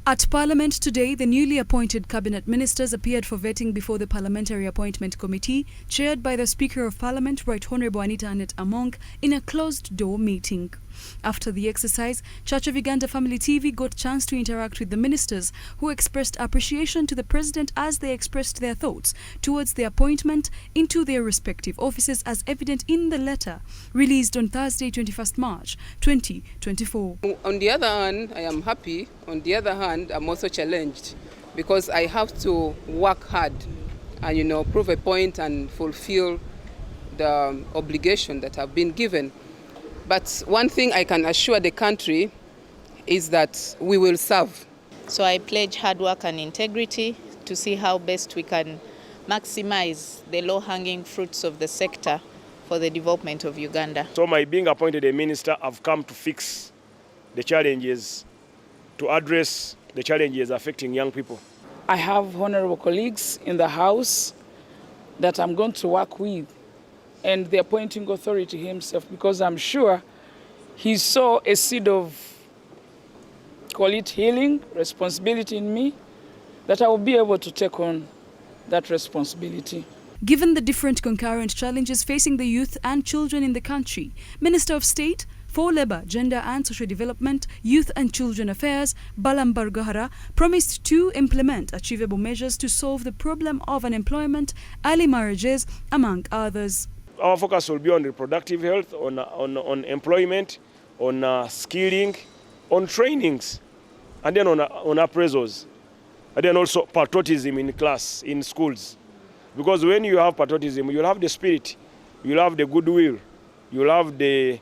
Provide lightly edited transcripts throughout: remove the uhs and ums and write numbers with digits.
At Parliament today, the newly appointed cabinet ministers appeared for vetting before the Parliamentary Appointment Committee, chaired by the Speaker of Parliament, Right Honourable Anita Annette Among, in a closed-door meeting. After the exercise, Church of Uganda Family TV got a chance to interact with the ministers, who expressed appreciation to the President as they expressed their thoughts towards the appointment into their respective offices, as evident in the letter released on Thursday, 21st March 2024. On the other hand, I am happy. On the other hand, I'm also challenged because I have to work hard and, prove a point and fulfill the obligation that I've been given. But one thing I can assure the country is that we will serve. So I pledge hard work and integrity to see how best we can maximize the low-hanging fruits of the sector for the development of Uganda. So my being appointed a minister, I've come to fix the challenges, to address the challenges affecting young people. I have honorable colleagues in the House that I'm going to work with, and the appointing authority himself, because I'm sure he saw a seed of, call it healing, responsibility in me, that I will be able to take on that responsibility. Given the different concurrent challenges facing the youth and children in the country, Minister of State for Labour, Gender and Social Development, Youth and Children Affairs, Balam Bargahara, promised to implement achievable measures to solve the problem of unemployment, early marriages, among others. Our focus will be on reproductive health, on employment, on skilling, on trainings, and then on appraisals, and then also patriotism in class, in schools. Because when you have patriotism, you'll have the spirit, you'll have the goodwill, you'll have the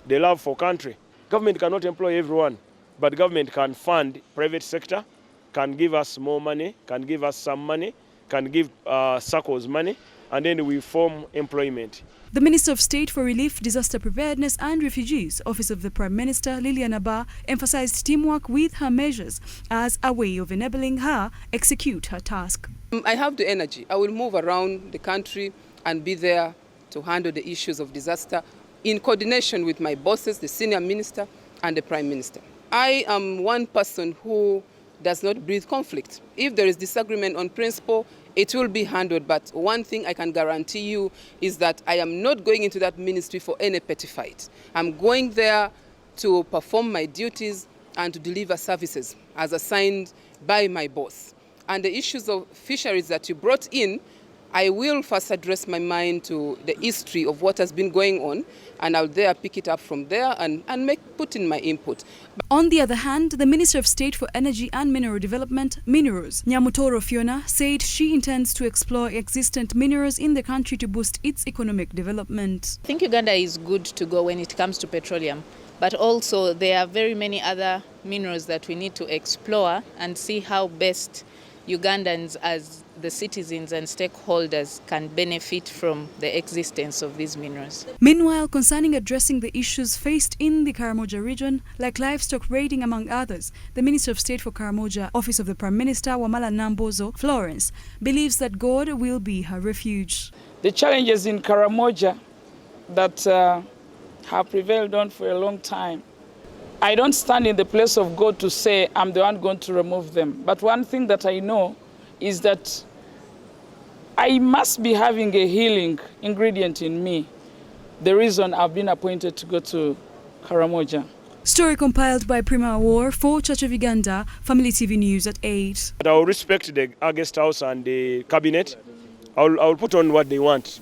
love for country. Government cannot employ everyone, but government can fund private sector, can give us more money, can give us some money, can give circles money, and then we form employment. The Minister of State for Relief, Disaster Preparedness and Refugees, Office of the Prime Minister, Lilian Abah, emphasized teamwork with her measures as a way of enabling her execute her task. I have the energy. I will move around the country and be there to handle the issues of disaster in coordination with my bosses, the Senior Minister and the Prime Minister. I am one person who does not breathe conflict. If there is disagreement on principle, it will be handled, but one thing I can guarantee you is that I am not going into that ministry for any petty fight. I'm going there to perform my duties and to deliver services as assigned by my boss. And the issues of fisheries that you brought in, I will first address my mind to the history of what has been going on, and I'll there pick it up from there and put in my input. On the other hand, the Minister of State for Energy and Mineral Development, Minerals, Nyamutoro Fiona, said she intends to explore existent minerals in the country to boost its economic development. I think Uganda is good to go when it comes to petroleum, but also there are very many other minerals that we need to explore and see how best Ugandans as the citizens and stakeholders can benefit from the existence of these minerals. Meanwhile, concerning addressing the issues faced in the Karamoja region, like livestock raiding among others, the Minister of State for Karamoja, Office of the Prime Minister, Wamala Nambozo Florence, believes that God will be her refuge. The challenges in Karamoja that have prevailed on for a long time, I don't stand in the place of God to say I'm the one going to remove them. But one thing that I know is that I must be having a healing ingredient in me. The reason I've been appointed to go to Karamoja. Story compiled by Prima War for Church of Uganda, Family TV News at 8. I will respect the guest house and the cabinet. I will put on what they want.